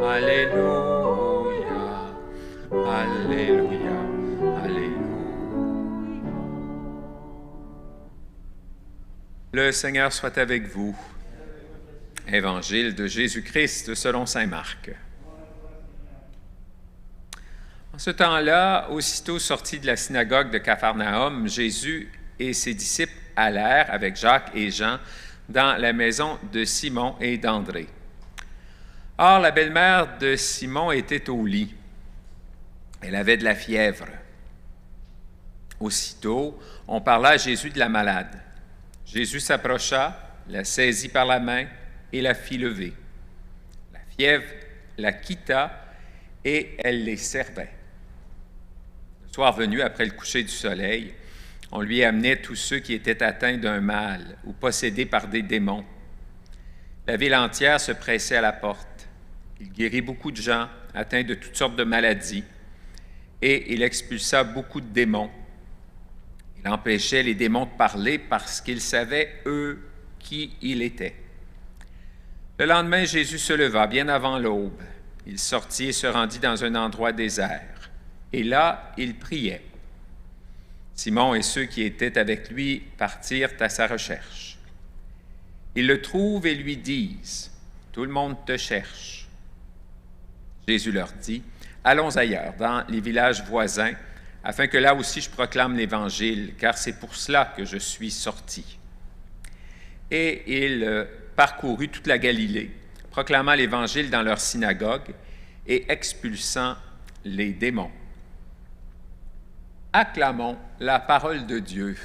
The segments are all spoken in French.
Alléluia, Alléluia, Alléluia. Le Seigneur soit avec vous. Évangile de Jésus-Christ selon saint Marc. En ce temps-là, aussitôt sortis de la synagogue de Capharnaüm, Jésus et ses disciples allèrent avec Jacques et Jean dans la maison de Simon et d'André. Or, la belle-mère de Simon était au lit. Elle avait de la fièvre. Aussitôt, on parla à Jésus de la malade. Jésus s'approcha, la saisit par la main et la fit lever. La fièvre la quitta et elle les servait. Le soir venu, après le coucher du soleil, on lui amenait tous ceux qui étaient atteints d'un mal ou possédés par des démons. La ville entière se pressait à la porte. Il guérit beaucoup de gens atteints de toutes sortes de maladies et il expulsa beaucoup de démons. Il empêchait les démons de parler parce qu'ils savaient, eux, qui il était. Le lendemain, Jésus se leva bien avant l'aube. Il sortit et se rendit dans un endroit désert. Et là, il priait. Simon et ceux qui étaient avec lui partirent à sa recherche. Ils le trouvent et lui disent, « Tout le monde te cherche. » Jésus leur dit, « Allons ailleurs, dans les villages voisins, afin que là aussi je proclame l'Évangile, car c'est pour cela que je suis sorti. » Et il parcourut toute la Galilée, proclamant l'Évangile dans leur synagogue et expulsant les démons. Acclamons la parole de Dieu.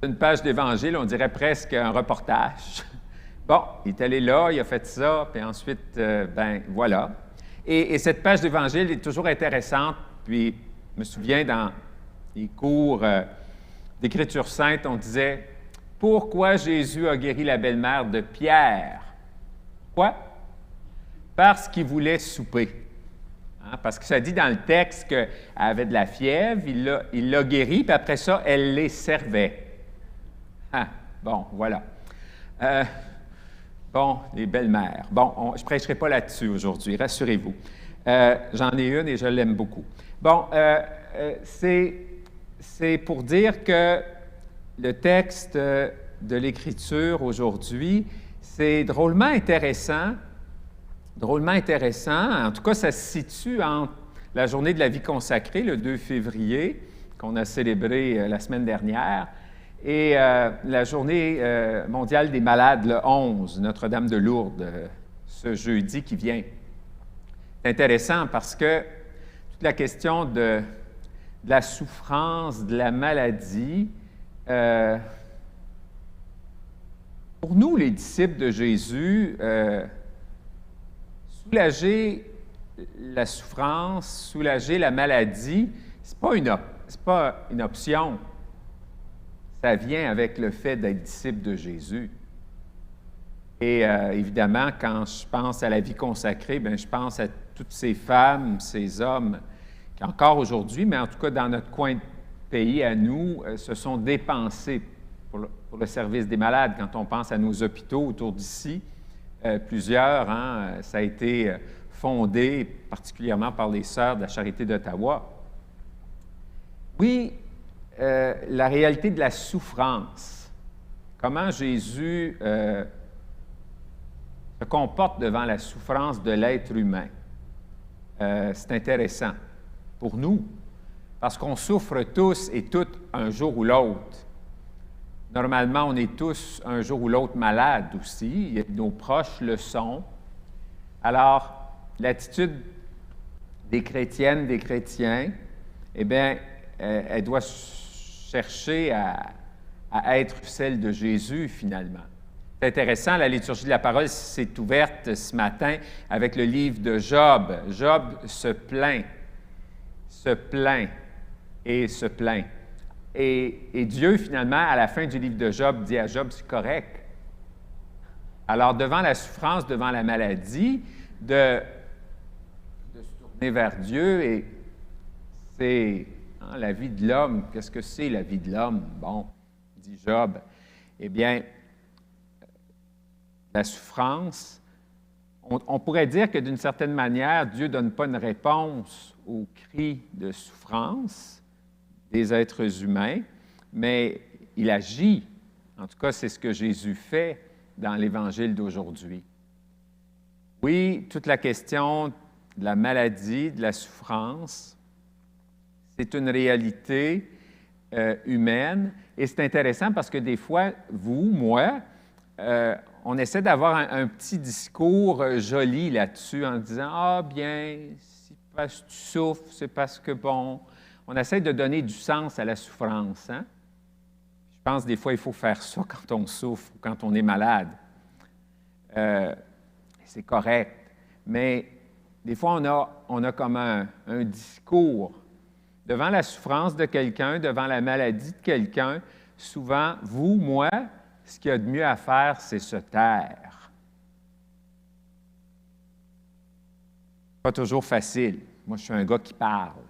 Une page d'Évangile, on dirait presque un reportage. Bon, il est allé là, il a fait ça, puis ensuite, voilà. Et cette page d'Évangile est toujours intéressante, puis je me souviens dans les cours d'Écriture sainte, on disait « Pourquoi Jésus a guéri la belle-mère de Pierre? » Pourquoi? Parce qu'il voulait souper. Hein? Parce que ça dit dans le texte qu'elle avait de la fièvre, il l'a guérie, puis après ça, elle les servait. Ah, bon, voilà. Bon, les belles-mères. Bon, je ne prêcherai pas là-dessus aujourd'hui, rassurez-vous. J'en ai une et je l'aime beaucoup. Bon, c'est pour dire que le texte de l'Écriture aujourd'hui, c'est drôlement intéressant. En tout cas, ça se situe entre la journée de la vie consacrée, le 2 février, qu'on a célébré la semaine dernière, et la journée mondiale des malades, le 11, Notre-Dame de Lourdes, ce jeudi qui vient. C'est intéressant parce que toute la question de la souffrance, de la maladie, pour nous, les disciples de Jésus, soulager la souffrance, soulager la maladie, ce n'est pas une option. Ça vient avec le fait d'être disciple de Jésus. Et évidemment, quand je pense à la vie consacrée, je pense à toutes ces femmes, ces hommes qui, encore aujourd'hui, mais en tout cas dans notre coin de pays à nous, se sont dépensés pour le service des malades. Quand on pense à nos hôpitaux autour d'ici, plusieurs, ça a été fondé particulièrement par les Sœurs de la Charité d'Ottawa. Oui, la réalité de la souffrance, comment Jésus se comporte devant la souffrance de l'être humain. C'est intéressant pour nous, parce qu'on souffre tous et toutes un jour ou l'autre. Normalement, on est tous un jour ou l'autre malades aussi, nos proches le sont. Alors, l'attitude des chrétiennes, des chrétiens, eh bien, elle doit chercher à être celle de Jésus, finalement. C'est intéressant, la liturgie de la parole s'est ouverte ce matin avec le livre de Job. Job se plaint et se plaint. Et Dieu, finalement, à la fin du livre de Job, dit à Job, c'est correct. Alors, devant la souffrance, devant la maladie, de se tourner vers Dieu, et c'est la vie de l'homme. Qu'est-ce que c'est la vie de l'homme? Bon, il dit Job, eh bien, la souffrance, on pourrait dire que d'une certaine manière, Dieu ne donne pas une réponse aux cris de souffrance des êtres humains, mais il agit. En tout cas, c'est ce que Jésus fait dans l'Évangile d'aujourd'hui. Oui, toute la question de la maladie, de la souffrance, c'est une réalité humaine. Et c'est intéressant parce que des fois, vous, moi, on essaie d'avoir un petit discours joli là-dessus en disant « Ah, bien, si parce que tu souffres, c'est parce que, bon... » On essaie de donner du sens à la souffrance. Hein? Je pense des fois, il faut faire ça quand on souffre ou quand on est malade. C'est correct. Mais des fois, on a comme un discours. Devant la souffrance de quelqu'un, devant la maladie de quelqu'un, souvent, vous, moi, ce qu'il y a de mieux à faire, c'est se taire. Pas toujours facile. Moi, je suis un gars qui parle.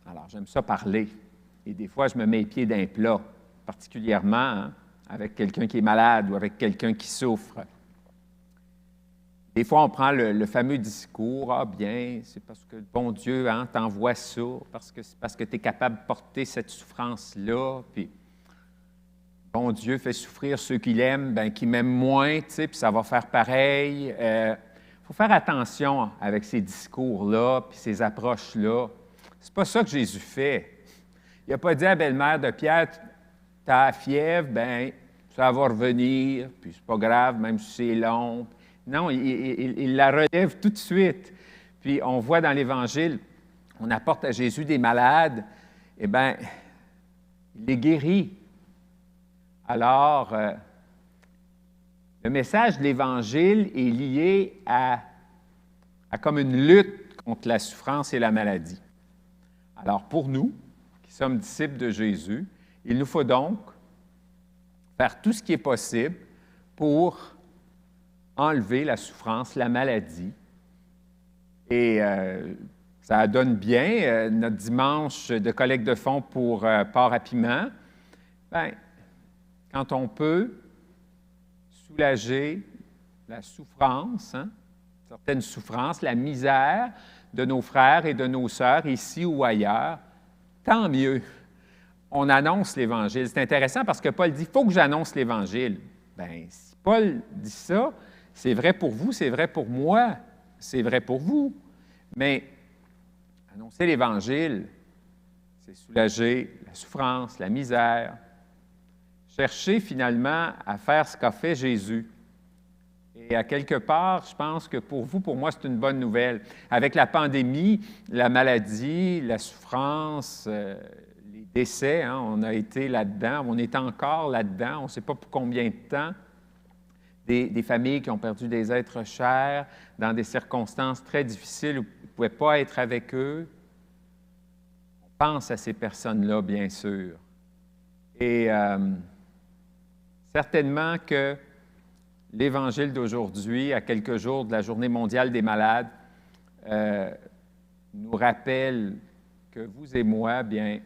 Alors, j'aime ça parler. Et des fois, je me mets les pieds d'un plat, particulièrement hein, avec quelqu'un qui est malade ou avec quelqu'un qui souffre. Des fois, on prend le fameux discours, « Ah bien, c'est parce que le bon Dieu hein, t'envoie ça, c'est parce que tu es capable de porter cette souffrance-là. » Puis, bon Dieu fait souffrir ceux qu'il aime, bien, qui m'aiment moins, tu sais, puis ça va faire pareil. Faut faire attention avec ces discours-là, puis ces approches-là. C'est pas ça que Jésus fait. Il n'a pas dit à la belle-mère de Pierre, « T'as la fièvre, bien, ça va revenir, puis c'est pas grave, même si c'est long. » Non, il la relève tout de suite. Puis on voit dans l'Évangile, on apporte à Jésus des malades, eh bien, il les guérit. Alors, le message de l'Évangile est lié à comme une lutte contre la souffrance et la maladie. Alors, pour nous, qui sommes disciples de Jésus, il nous faut donc faire tout ce qui est possible pour enlever la souffrance, la maladie. Et ça donne bien. Notre dimanche de collecte de fonds pour Porc à Piment, bien, quand on peut soulager la souffrance, hein, certaines souffrances, la misère de nos frères et de nos sœurs, ici ou ailleurs, tant mieux. On annonce l'Évangile. C'est intéressant parce que Paul dit, il faut que j'annonce l'Évangile. Bien, si Paul dit ça, c'est vrai pour vous, c'est vrai pour moi, c'est vrai pour vous. Mais annoncer l'Évangile, c'est soulager la souffrance, la misère, chercher finalement à faire ce qu'a fait Jésus. Et à quelque part, je pense que pour vous, pour moi, c'est une bonne nouvelle. Avec la pandémie, la maladie, la souffrance, les décès, hein, on a été là-dedans, on est encore là-dedans, on ne sait pas pour combien de temps. Des familles qui ont perdu des êtres chers dans des circonstances très difficiles où ils ne pouvaient pas être avec eux. On pense à ces personnes-là, bien sûr. Et certainement que l'Évangile d'aujourd'hui, à quelques jours de la Journée mondiale des malades, nous rappelle que vous et moi, bien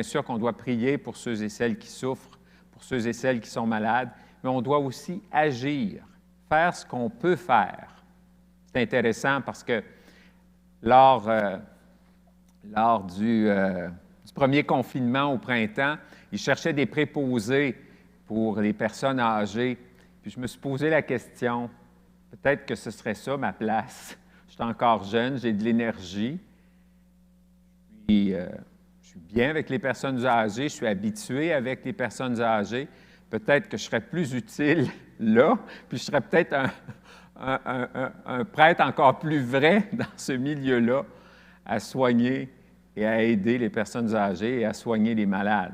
sûr qu'on doit prier pour ceux et celles qui souffrent, pour ceux et celles qui sont malades, mais on doit aussi agir, faire ce qu'on peut faire. C'est intéressant parce que lors du premier confinement au printemps, ils cherchaient des préposés pour les personnes âgées. Puis je me suis posé la question, peut-être que ce serait ça ma place. Je suis encore jeune, j'ai de l'énergie, puis je suis bien avec les personnes âgées, je suis habitué avec les personnes âgées. Peut-être que je serais plus utile là, puis je serais peut-être un prêtre encore plus vrai dans ce milieu-là à soigner et à aider les personnes âgées et à soigner les malades.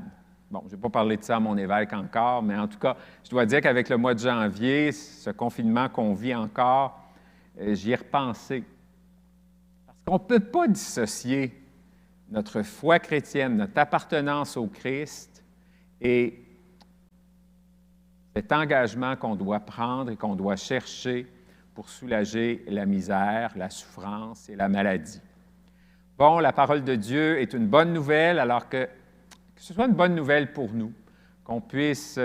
Bon, je n'ai pas parlé de ça à mon évêque encore, mais en tout cas, je dois dire qu'avec le mois de janvier, ce confinement qu'on vit encore, j'y ai repensé. Parce qu'on ne peut pas dissocier notre foi chrétienne, notre appartenance au Christ et cet engagement qu'on doit prendre et qu'on doit chercher pour soulager la misère, la souffrance et la maladie. Bon, la parole de Dieu est une bonne nouvelle, alors que ce soit une bonne nouvelle pour nous, qu'on puisse,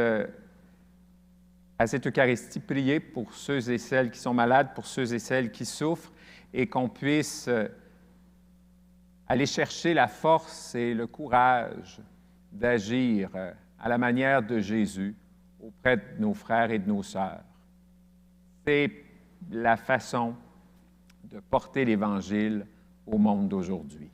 à cette Eucharistie, prier pour ceux et celles qui sont malades, pour ceux et celles qui souffrent, et qu'on puisse aller chercher la force et le courage d'agir à la manière de Jésus auprès de nos frères et de nos sœurs. C'est la façon de porter l'Évangile au monde d'aujourd'hui.